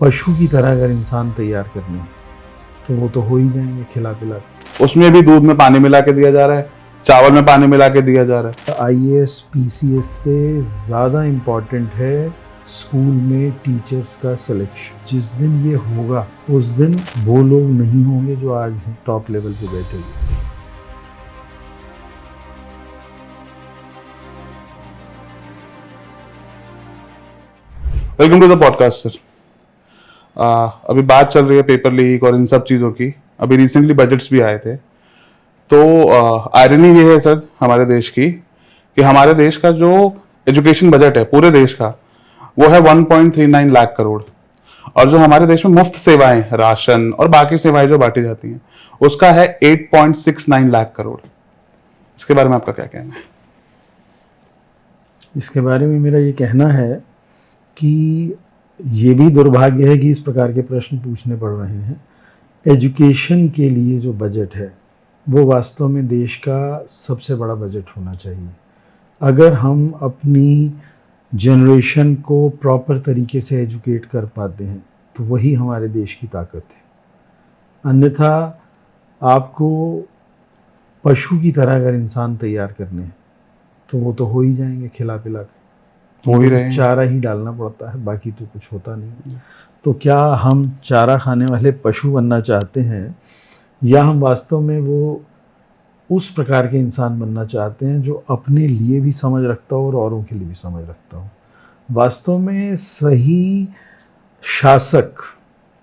पशु की तरह अगर इंसान तैयार करने हैं, तो वो तो हो ही जाएंगे खिला पिला के। उसमें भी दूध में पानी मिला के दिया जा रहा है, चावल में पानी मिला के दिया जा रहा है। आईएएस पीसीएस से ज़्यादा इम्पॉर्टेंट है स्कूल में टीचर्स का सिलेक्शन। जिस दिन ये होगा उस दिन वो लोग नहीं होंगे जो आज हैं टॉप लेवल पे बैठे हुए। Welcome to the podcast sir. अभी बात चल रही है पेपर लीक और इन सब चीज़ों की। अभी रिसेंटली बजट्स भी आए थे, तो आयरनी ये है सर हमारे देश की कि हमारे देश का जो एजुकेशन बजट है पूरे देश का वो है 1.39 लाख करोड़, और जो हमारे देश में मुफ्त सेवाएं, राशन और बाकी सेवाएं जो बांटी जाती हैं उसका है 8.69 लाख करोड़। इसके बारे में आपका क्या कहना है? इसके बारे में मेरा ये कहना है कि ये भी दुर्भाग्य है कि इस प्रकार के प्रश्न पूछने पड़ रहे हैं। एजुकेशन के लिए जो बजट है वो वास्तव में देश का सबसे बड़ा बजट होना चाहिए। अगर हम अपनी जनरेशन को प्रॉपर तरीके से एजुकेट कर पाते हैं तो वही हमारे देश की ताकत है। अन्यथा आपको पशु की तरह अगर इंसान तैयार करने हैं तो वो तो हो ही जाएंगे खिला पिला के। हो ही रहे हैं। चारा ही डालना पड़ता है, बाकी तो कुछ होता नहीं। तो क्या हम चारा खाने वाले पशु बनना चाहते हैं, या हम वास्तव में वो उस प्रकार के इंसान बनना चाहते हैं जो अपने लिए भी समझ रखता हो और औरों के लिए भी समझ रखता हो? वास्तव में सही शासक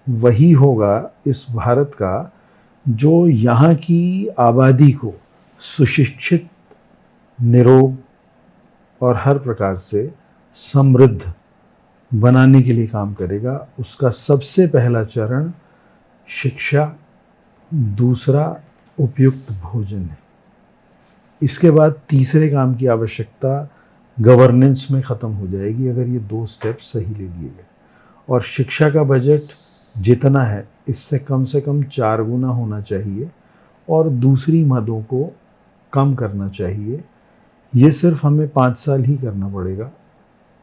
वही होगा इस भारत का जो यहाँ की आबादी को सुशिक्षित, निरोग और हर प्रकार से समृद्ध बनाने के लिए काम करेगा। उसका सबसे पहला चरण शिक्षा, दूसरा उपयुक्त भोजन है। इसके बाद तीसरे काम की आवश्यकता गवर्नेंस में ख़त्म हो जाएगी अगर ये दो स्टेप सही ले लिए गए। और शिक्षा का बजट जितना है इससे कम से कम 4 गुना होना चाहिए और दूसरी मदों को कम करना चाहिए। ये सिर्फ हमें 5 साल ही करना पड़ेगा,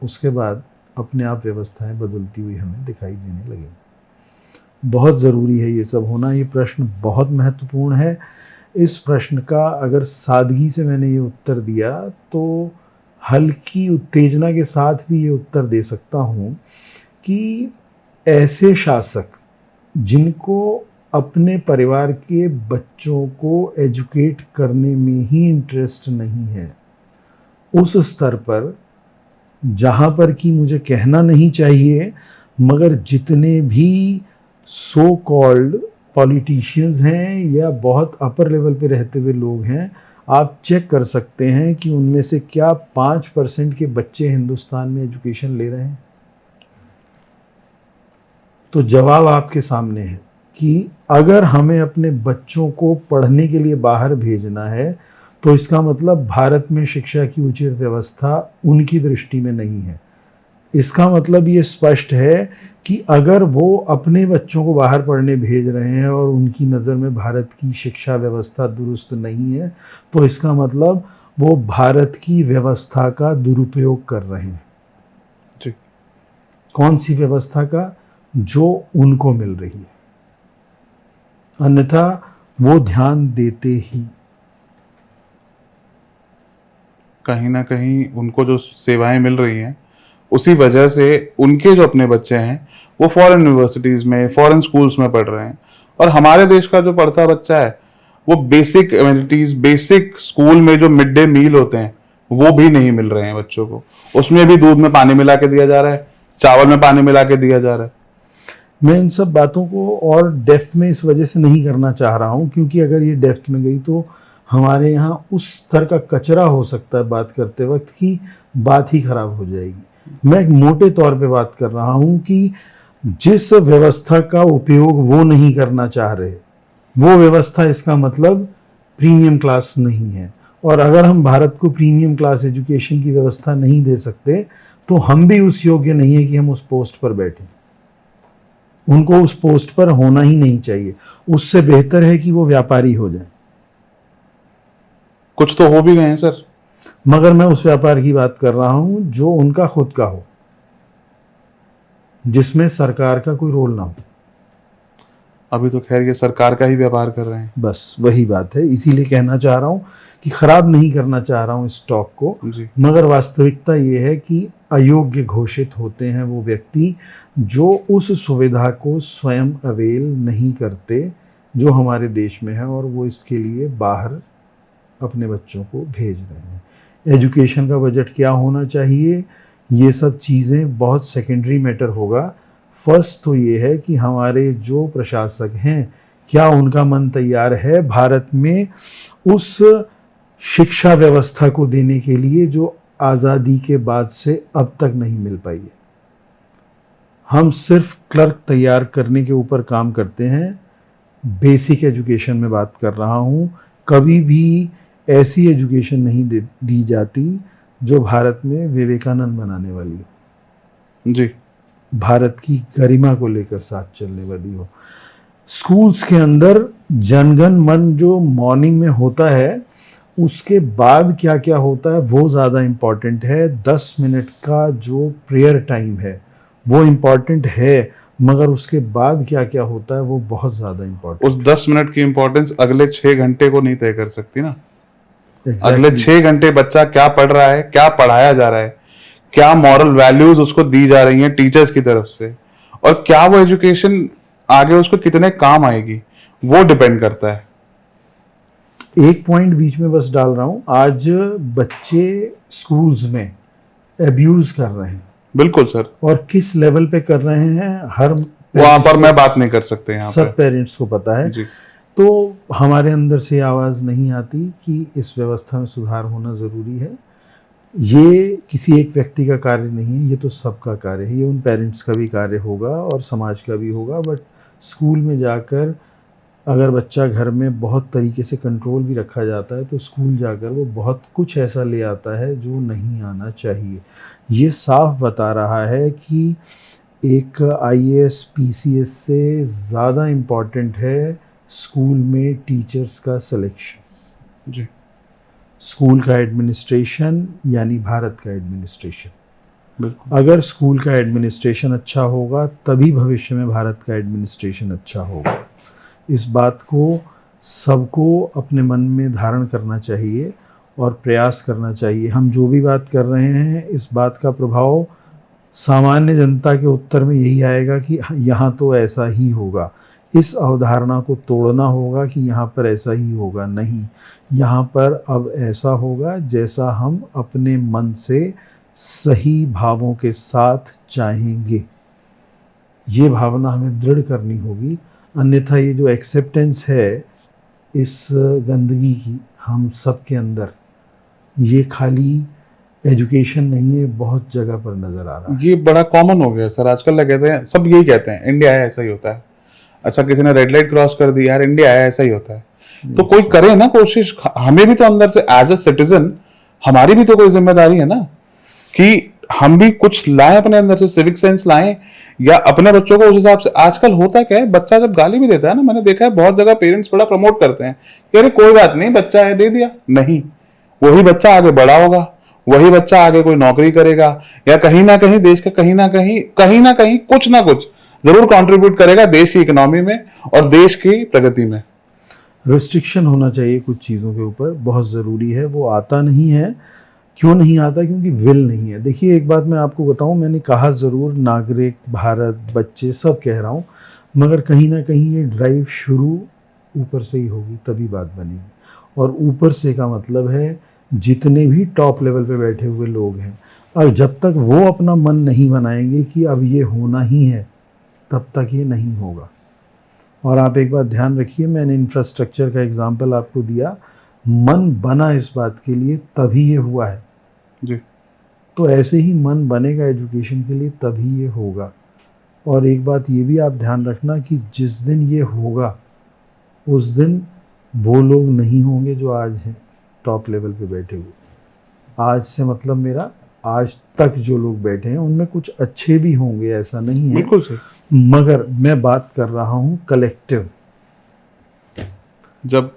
उसके बाद अपने आप व्यवस्थाएं बदलती हुई हमें दिखाई देने लगेंगी। बहुत ज़रूरी है ये सब होना। ये प्रश्न बहुत महत्वपूर्ण है। इस प्रश्न का अगर सादगी से मैंने ये उत्तर दिया तो हल्की उत्तेजना के साथ भी ये उत्तर दे सकता हूँ कि ऐसे शासक जिनको अपने परिवार के बच्चों को एजुकेट करने में ही इंटरेस्ट नहीं है, उस स्तर पर जहाँ पर कि मुझे कहना नहीं चाहिए, मगर जितने भी सो कॉल्ड पॉलिटिशियंस हैं या बहुत अपर लेवल पे रहते हुए लोग हैं, आप चेक कर सकते हैं कि उनमें से क्या 5% के बच्चे हिंदुस्तान में एजुकेशन ले रहे हैं। तो जवाब आपके सामने है कि अगर हमें अपने बच्चों को पढ़ने के लिए बाहर भेजना है तो इसका मतलब भारत में शिक्षा की उचित व्यवस्था उनकी दृष्टि में नहीं है। इसका मतलब ये स्पष्ट है कि अगर वो अपने बच्चों को बाहर पढ़ने भेज रहे हैं और उनकी नज़र में भारत की शिक्षा व्यवस्था दुरुस्त नहीं है, तो इसका मतलब वो भारत की व्यवस्था का दुरुपयोग कर रहे हैं। जी। कौन सी व्यवस्था का? जो उनको मिल रही है। अन्यथा वो ध्यान देते ही कहीं ना कहीं उनको जो सेवाएं मिल रही हैं उसी वजह से उनके जो अपने बच्चे हैं वो फॉरेन यूनिवर्सिटीज में, फॉरेन स्कूल्स में पढ़ रहे हैं, और हमारे देश का जो पढ़ता बच्चा है वो बेसिक एमिनिटीज, बेसिक स्कूल में जो मिड डे मील होते हैं वो भी नहीं मिल रहे हैं बच्चों को। उसमें भी दूध में पानी मिला के दिया जा रहा है, चावल में पानी मिला के दिया जा रहा है। मैं इन सब बातों को और डेप्थ में इस वजह से नहीं करना चाह रहा हूँ क्योंकि अगर ये डेप्थ में गई तो हमारे यहाँ उस स्तर का कचरा हो सकता है बात करते वक्त कि बात ही खराब हो जाएगी। मैं एक मोटे तौर पे बात कर रहा हूँ कि जिस व्यवस्था का उपयोग वो नहीं करना चाह रहे, वो व्यवस्था इसका मतलब प्रीमियम क्लास नहीं है। और अगर हम भारत को प्रीमियम क्लास एजुकेशन की व्यवस्था नहीं दे सकते तो हम भी उस योग्य नहीं है कि हम उस पोस्ट पर बैठें। उनको उस पोस्ट पर होना ही नहीं चाहिए। उससे बेहतर है कि वो व्यापारी हो जाए। कुछ तो हो भी गए हैं सर, मगर मैं उस व्यापार की बात कर रहा हूं जो उनका खुद का हो। जिसमें सरकार का कोई रोल ना हो। अभी तो खैर ये सरकार का ही व्यापार कर रहे हैं। बस वही बात है, इसीलिए कहना चाह रहा हूँ कि खराब नहीं करना चाह रहा हूँ इस टॉक को, जी मगर वास्तविकता ये है कि अयोग्य घोषित होते हैं वो व्यक्ति जो उस सुविधा को स्वयं अवेल नहीं करते जो हमारे देश में है, और वो इसके लिए बाहर अपने बच्चों को भेज रहे हैं। एजुकेशन का बजट क्या होना चाहिए, ये सब चीज़ें बहुत सेकेंडरी मैटर होगा। फर्स्ट तो ये है कि हमारे जो प्रशासक हैं, क्या उनका मन तैयार है भारत में उस शिक्षा व्यवस्था को देने के लिए जो आज़ादी के बाद से अब तक नहीं मिल पाई है। हम सिर्फ क्लर्क तैयार करने के ऊपर काम करते हैं। बेसिक एजुकेशन में बात कर रहा हूँ, कभी भी ऐसी एजुकेशन नहीं दी जाती जो भारत में विवेकानंद बनाने वाली हो, जी भारत की गरिमा को लेकर साथ चलने वाली हो। स्कूल्स के अंदर जनगण मन जो मॉर्निंग में होता है, उसके बाद क्या क्या होता है वो ज़्यादा इम्पॉर्टेंट है। 10 मिनट का जो प्रेयर टाइम है वो इम्पॉर्टेंट है, मगर उसके बाद क्या क्या होता है वो बहुत ज़्यादा इम्पॉर्टेंट। उस 10 मिनट की इंपॉर्टेंस अगले 6 घंटे को नहीं तय कर सकती ना। Exactly. अगले 6 घंटे बच्चा क्या पढ़ रहा है, क्या पढ़ाया जा रहा है, क्या मॉरल वैल्यूज उसको दी जा रही हैं टीचर्स की तरफ से, और क्या वो एजुकेशन आगे उसको कितने काम आएगी, वो डिपेंड करता है। एक पॉइंट बीच में बस डाल रहा हूँ, आज बच्चे स्कूल्स में एब्यूज कर रहे हैं। बिल्कुल सर, और किस लेवल पे कर रहे हैं हर वहां पर मैं बात नहीं कर सकते यहाँ सब पे। पेरेंट्स को पता है। जी तो हमारे अंदर से आवाज़ नहीं आती कि इस व्यवस्था में सुधार होना ज़रूरी है। ये किसी एक व्यक्ति का कार्य नहीं है, ये तो सबका कार्य है। ये उन पेरेंट्स का भी कार्य होगा और समाज का भी होगा। बट स्कूल में जाकर अगर बच्चा घर में बहुत तरीके से कंट्रोल भी रखा जाता है, तो स्कूल जाकर वो बहुत कुछ ऐसा ले आता है जो नहीं आना चाहिए। ये साफ बता रहा है कि एक IAS PCS से ज़्यादा इम्पॉर्टेंट है स्कूल में टीचर्स का सिलेक्शन, जी स्कूल का एडमिनिस्ट्रेशन, यानी भारत का एडमिनिस्ट्रेशन। बिल्कुल। अगर स्कूल का एडमिनिस्ट्रेशन अच्छा होगा तभी भविष्य में भारत का एडमिनिस्ट्रेशन अच्छा होगा। इस बात को सबको अपने मन में धारण करना चाहिए और प्रयास करना चाहिए। हम जो भी बात कर रहे हैं, इस बात का प्रभाव सामान्य जनता के उत्तर में यही आएगा कि यहाँ तो ऐसा ही होगा। इस अवधारणा को तोड़ना होगा कि यहाँ पर ऐसा ही होगा, नहीं, यहाँ पर अब ऐसा होगा जैसा हम अपने मन से सही भावों के साथ चाहेंगे। ये भावना हमें दृढ़ करनी होगी, अन्यथा ये जो एक्सेप्टेंस है इस गंदगी की हम सब के अंदर, ये खाली एजुकेशन नहीं है, बहुत जगह पर नज़र आ रहा है। ये बड़ा कॉमन हो गया सर, आजकल लगे कहते हैं, सब यही कहते हैं इंडिया है ऐसा ही होता है। अच्छा किसी ने रेड लाइट क्रॉस कर दी, यार इंडिया है ऐसा ही होता है। तो कोई करे ना कोशिश, हमें भी तो अंदर से एज अ सिटीजन हमारी भी तो कोई जिम्मेदारी है ना कि हम भी कुछ लाएं अपने अंदर से, सिविक सेंस लाएं, या अपने बच्चों को उस हिसाब से। आजकल होता क्या है, बच्चा जब गाली भी देता है ना, मैंने देखा है बहुत जगह पेरेंट्स बड़ा प्रमोट करते हैं कि अरे कोई बात नहीं, बच्चा है दे दिया। नहीं, वही बच्चा आगे बड़ा होगा, वही बच्चा आगे कोई नौकरी करेगा, या कहीं ना कहीं देश का कहीं ना कहीं कुछ ना कुछ जरूर कंट्रीब्यूट करेगा देश की इकोनॉमी में और देश की प्रगति में। रिस्ट्रिक्शन होना चाहिए कुछ चीज़ों के ऊपर, बहुत ज़रूरी है। वो आता नहीं है, क्यों नहीं आता? क्योंकि विल नहीं है। देखिए एक बात मैं आपको बताऊं, मैंने कहा ज़रूर नागरिक, भारत, बच्चे सब कह रहा हूं, मगर कहीं ना कहीं ये ड्राइव शुरू ऊपर से ही होगी, तभी बात बनेगी। और ऊपर से का मतलब है जितने भी टॉप लेवल पे बैठे हुए लोग हैं, और जब तक वो अपना मन नहीं बनाएंगे कि अब ये होना ही है, तब तक ये नहीं होगा। और आप एक बात ध्यान रखिए, मैंने इंफ्रास्ट्रक्चर का एग्जांपल आपको दिया, मन बना इस बात के लिए तभी ये हुआ है जी। तो ऐसे ही मन बनेगा एजुकेशन के लिए, तभी ये होगा। और एक बात ये भी आप ध्यान रखना कि जिस दिन ये होगा उस दिन वो लोग नहीं होंगे जो आज हैं टॉप लेवल पे बैठे हुए। आज से मतलब मेरा आज तक जो लोग बैठे हैं उनमें कुछ अच्छे भी होंगे, ऐसा नहीं है, बिल्कुल सर। मगर मैं बात कर रहा हूँ कलेक्टिव। जब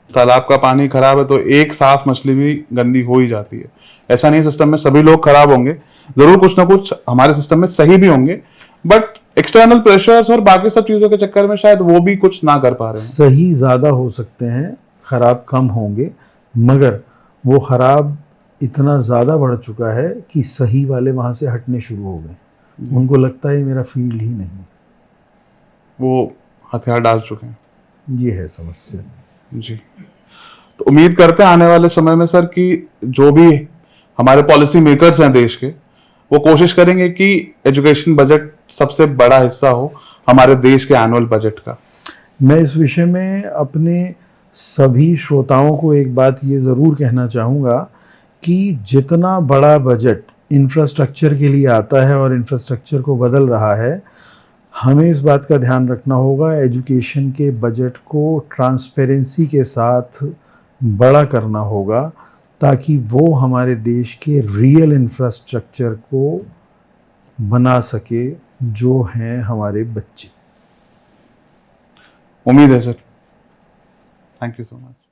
तालाब का पानी खराब है तो एक साफ मछली भी गंदी हो ही जाती है। ऐसा नहीं सिस्टम में सभी लोग खराब होंगे, जरूर कुछ ना कुछ हमारे सिस्टम में सही भी होंगे, बट एक्सटर्नल प्रेशर्स और बाकी सब चीजों के चक्कर में शायद वो भी कुछ ना कर पा रहे हैं। सही ज़्यादा हो सकते हैं, ख़राब कम होंगे, मगर वो ख़राब इतना ज़्यादा बढ़ चुका है कि सही वाले वहाँ से हटने शुरू हो गए। उनको लगता है ये मेरा फील्ड ही नहीं। वो हथियार डाल चुके हैं। ये है समस्या। जी, तो उम्मीद करते हैं आने वाले समय में सर कि जो भी हमारे पॉलिसी मेकर्स हैं देश के, वो कोशिश करेंगे कि एजुकेशन बजट सबसे बड़ा हिस्सा हो हमारे देश के एनुअल बजट का। मैं इस विषय में अपने सभी श्रोताओं को एक बात ये ज़रूर कहना चाहूँगा कि जितना बड़ा बजट इंफ्रास्ट्रक्चर के लिए आता है और इंफ्रास्ट्रक्चर को बदल रहा है, हमें इस बात का ध्यान रखना होगा एजुकेशन के बजट को ट्रांसपेरेंसी के साथ बड़ा करना होगा, ताकि वो हमारे देश के रियल इंफ्रास्ट्रक्चर को बना सके जो हैं हमारे बच्चे। उम्मीद है sir. Thank you so much.